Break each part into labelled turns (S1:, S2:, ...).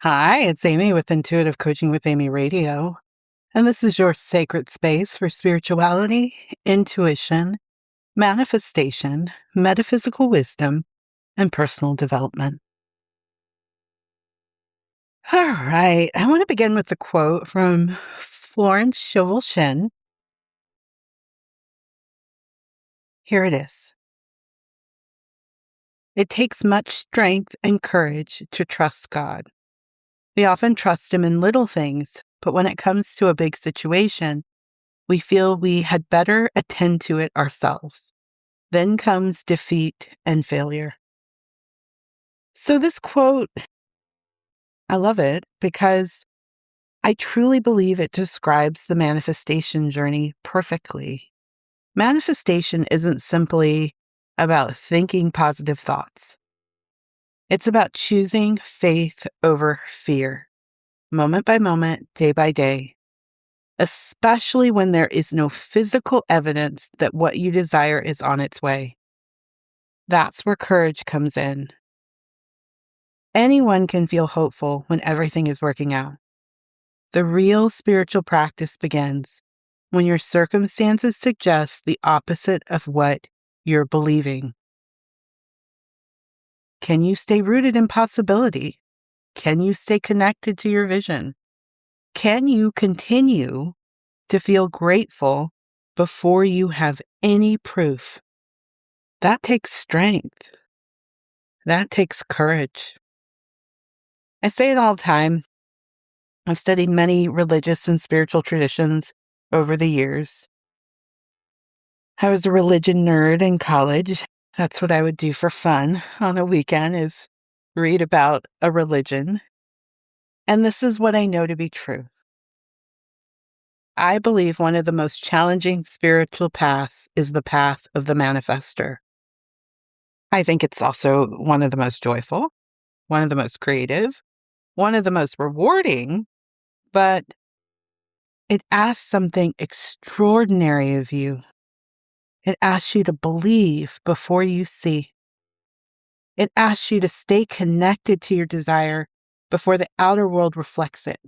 S1: Hi, it's Amy with Intuitive Coaching with Amy Radio, and this is your sacred space for spirituality, intuition, manifestation, metaphysical wisdom, and personal development. All right, I want to begin with a quote from Florence Scovel Shinn. Here it is. It takes much strength and courage to trust God. We often trust Him in little things, but when it comes to a big situation, we feel we had better attend to it ourselves. Then comes defeat and failure. So this quote, I love it because I truly believe it describes the manifestation journey perfectly. Manifestation isn't simply about thinking positive thoughts. It's about choosing faith over fear, moment by moment, day by day, especially when there is no physical evidence that what you desire is on its way. That's where courage comes in. Anyone can feel hopeful when everything is working out. The real spiritual practice begins when your circumstances suggest the opposite of what you're believing. Can you stay rooted in possibility? Can you stay connected to your vision? Can you continue to feel grateful before you have any proof? That takes strength. That takes courage. I say it all the time. I've studied many religious and spiritual traditions over the years. I was a religion nerd in college. That's what I would do for fun on a weekend, is read about a religion. And this is what I know to be true. I believe one of the most challenging spiritual paths is the path of the manifester. I think it's also one of the most joyful, one of the most creative, one of the most rewarding, but it asks something extraordinary of you. It asks you to believe before you see. It asks you to stay connected to your desire before the outer world reflects it.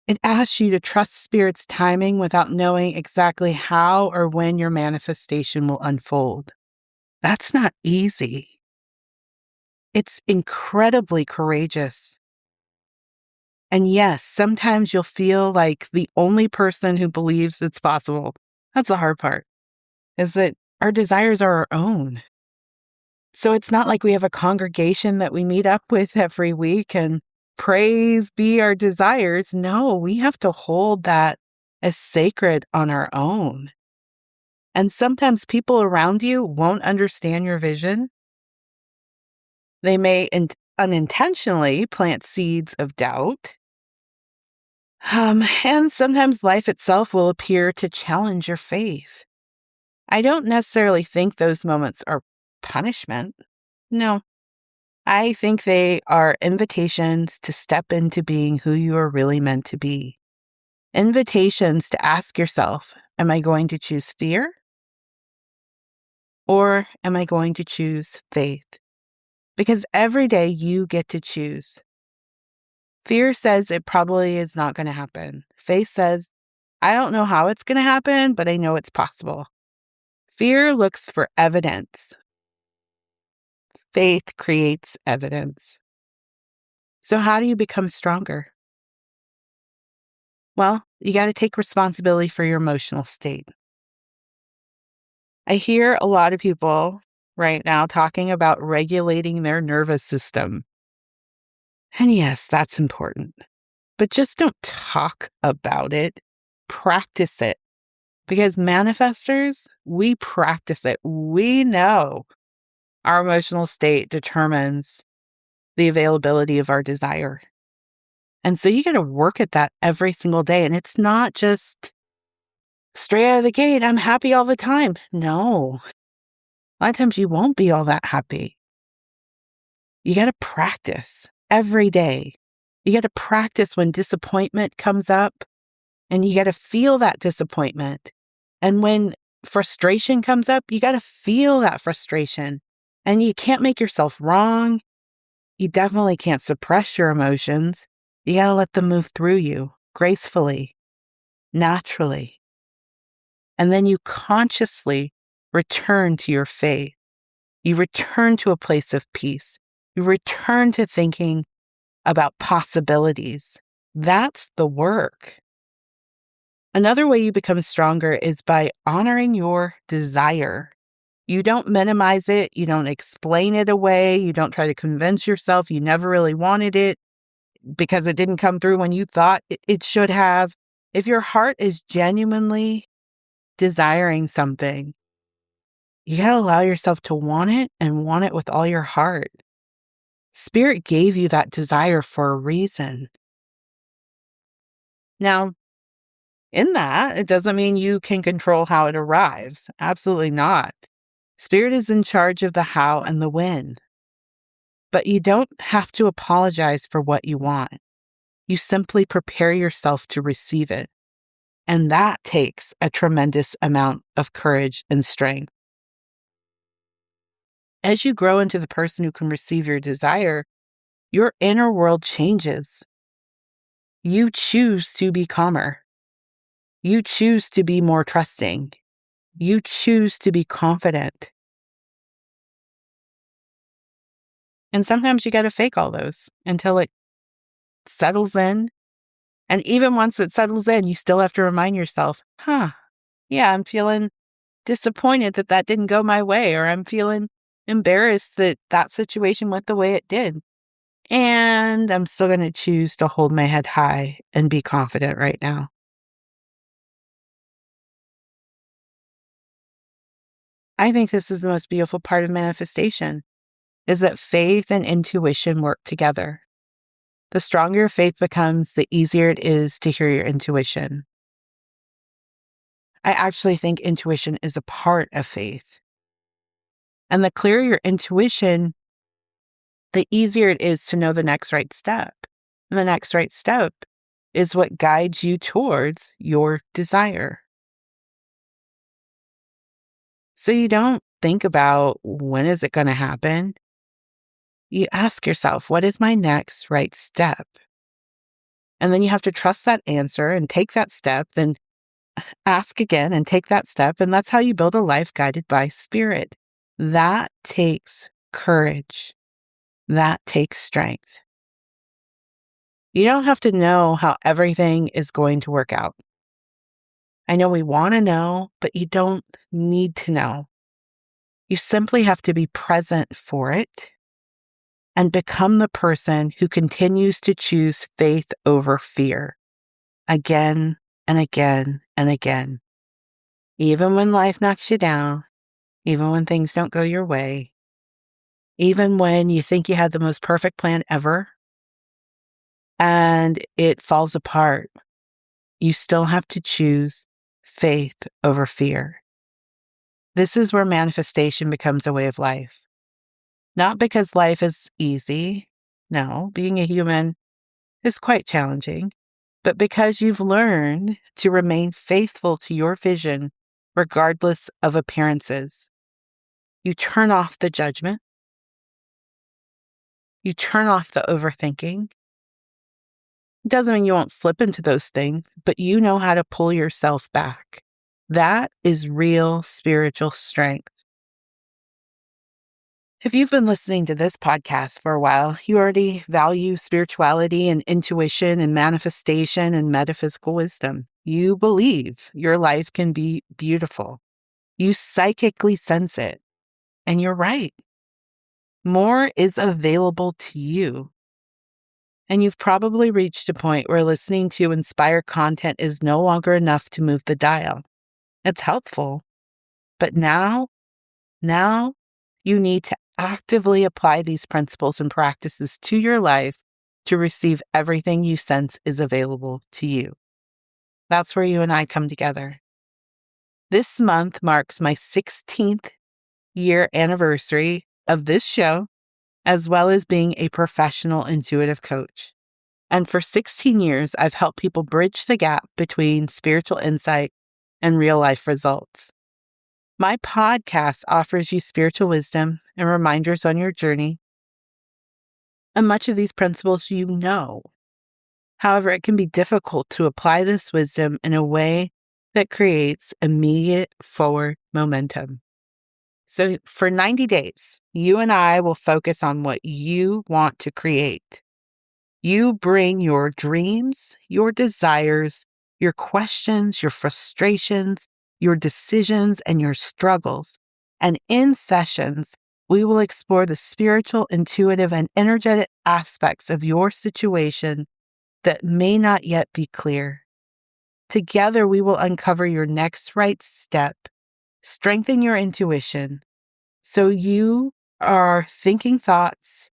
S1: It asks you to trust Spirit's timing without knowing exactly how or when your manifestation will unfold. That's not easy. It's incredibly courageous. And yes, sometimes you'll feel like the only person who believes it's possible. That's the hard part, is that our desires are our own. So it's not like we have a congregation that we meet up with every week and praise be our desires. No, we have to hold that as sacred on our own. And sometimes people around you won't understand your vision. They may unintentionally plant seeds of doubt. And sometimes life itself will appear to challenge your faith. I don't necessarily think those moments are punishment. No, I think they are invitations to step into being who you are really meant to be. Invitations to ask yourself, am I going to choose fear? Or am I going to choose faith? Because every day you get to choose. Fear says it probably is not going to happen. Faith says, I don't know how it's going to happen, but I know it's possible. Fear looks for evidence. Faith creates evidence. So how do you become stronger? Well, you got to take responsibility for your emotional state. I hear a lot of people right now talking about regulating their nervous system. And yes, that's important. But just don't talk about it. Practice it. Because manifestors, we practice it. We know our emotional state determines the availability of our desire. And so you got to work at that every single day. And it's not just straight out of the gate, I'm happy all the time. No. A lot of times you won't be all that happy. You got to practice every day. You got to practice when disappointment comes up, and you got to feel that disappointment. And when frustration comes up, you got to feel that frustration. And you can't make yourself wrong. You definitely can't suppress your emotions. You gotta let them move through you gracefully, naturally. And then you consciously return to your faith. You return to a place of peace. You return to thinking about possibilities. That's the work. Another way you become stronger is by honoring your desire. You don't minimize it. You don't explain it away. You don't try to convince yourself you never really wanted it because it didn't come through when you thought it should have. If your heart is genuinely desiring something, you gotta allow yourself to want it and want it with all your heart. Spirit gave you that desire for a reason. Now, in that, it doesn't mean you can control how it arrives. Absolutely not. Spirit is in charge of the how and the when. But you don't have to apologize for what you want. You simply prepare yourself to receive it. And that takes a tremendous amount of courage and strength. As you grow into the person who can receive your desire, your inner world changes. You choose to be calmer. You choose to be more trusting. You choose to be confident. And sometimes you got to fake all those until it settles in. And even once it settles in, you still have to remind yourself, yeah, I'm feeling disappointed that that didn't go my way, or I'm feeling embarrassed that that situation went the way it did. And I'm still going to choose to hold my head high and be confident right now. I think this is the most beautiful part of manifestation, is that faith and intuition work together. The stronger your faith becomes, the easier it is to hear your intuition. I actually think intuition is a part of faith. And the clearer your intuition, the easier it is to know the next right step. And the next right step is what guides you towards your desire. So you don't think about when is it going to happen. You ask yourself, what is my next right step? And then you have to trust that answer and take that step, then ask again and take that step. And that's how you build a life guided by spirit. That takes courage. That takes strength. You don't have to know how everything is going to work out. I know we want to know, but you don't need to know. You simply have to be present for it and become the person who continues to choose faith over fear again and again and again. Even when life knocks you down, even when things don't go your way, even when you think you had the most perfect plan ever and it falls apart, you still have to choose faith over fear. This is where manifestation becomes a way of life. Not because life is easy. No, being a human is quite challenging, but because you've learned to remain faithful to your vision regardless of appearances. You turn off the judgment. You turn off the overthinking. It doesn't mean you won't slip into those things, but you know how to pull yourself back. That is real spiritual strength. If you've been listening to this podcast for a while, you already value spirituality and intuition and manifestation and metaphysical wisdom. You believe your life can be beautiful. You psychically sense it. And you're right. More is available to you. And you've probably reached a point where listening to inspired content is no longer enough to move the dial. It's helpful. But now you need to actively apply these principles and practices to your life to receive everything you sense is available to you. That's where you and I come together. This month marks my 16th year anniversary of this show, as well as being a professional intuitive coach. And for 16 years, I've helped people bridge the gap between spiritual insight and real life results. My podcast offers you spiritual wisdom and reminders on your journey. And much of these principles you know. However, it can be difficult to apply this wisdom in a way that creates immediate forward momentum. So for 90 days, you and I will focus on what you want to create. You bring your dreams, your desires, your questions, your frustrations, your decisions, and your struggles. And in sessions, we will explore the spiritual, intuitive, and energetic aspects of your situation that may not yet be clear. Together, we will uncover your next right step, strengthen your intuition, so you are thinking thoughts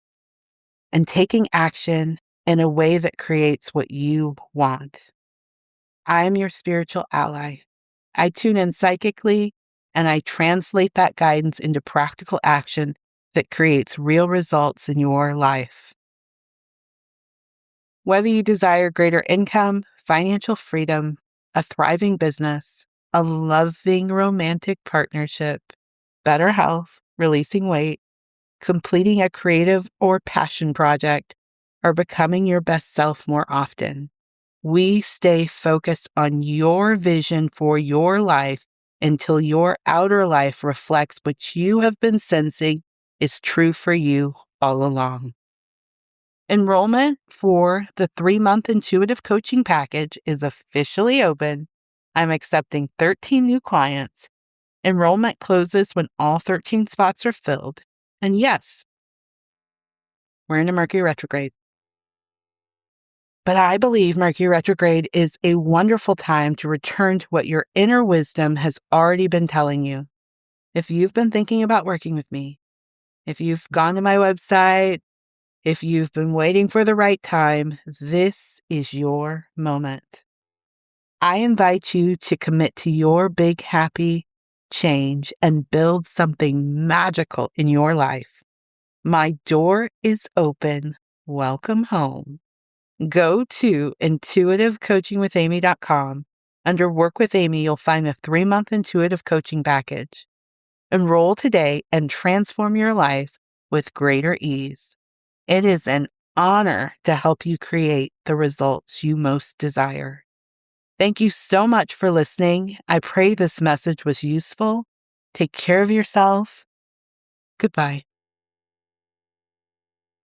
S1: and taking action in a way that creates what you want. I am your spiritual ally. I tune in psychically and I translate that guidance into practical action that creates real results in your life. Whether you desire greater income, financial freedom, a thriving business, a loving romantic partnership, better health, releasing weight, completing a creative or passion project, or becoming your best self more often, we stay focused on your vision for your life until your outer life reflects what you have been sensing is true for you all along. Enrollment for the 3-month intuitive coaching package is officially open. I'm accepting 13 new clients. Enrollment closes when all 13 spots are filled. And yes, we're in a Mercury retrograde. But I believe Mercury retrograde is a wonderful time to return to what your inner wisdom has already been telling you. If you've been thinking about working with me, if you've gone to my website, if you've been waiting for the right time, this is your moment. I invite you to commit to your big happy change and build something magical in your life. My door is open. Welcome home. Go to intuitivecoachingwithamy.com. Under Work with Amy, you'll find the 3-month intuitive coaching package. Enroll today and transform your life with greater ease. It is an honor to help you create the results you most desire. Thank you so much for listening. I pray this message was useful. Take care of yourself. Goodbye.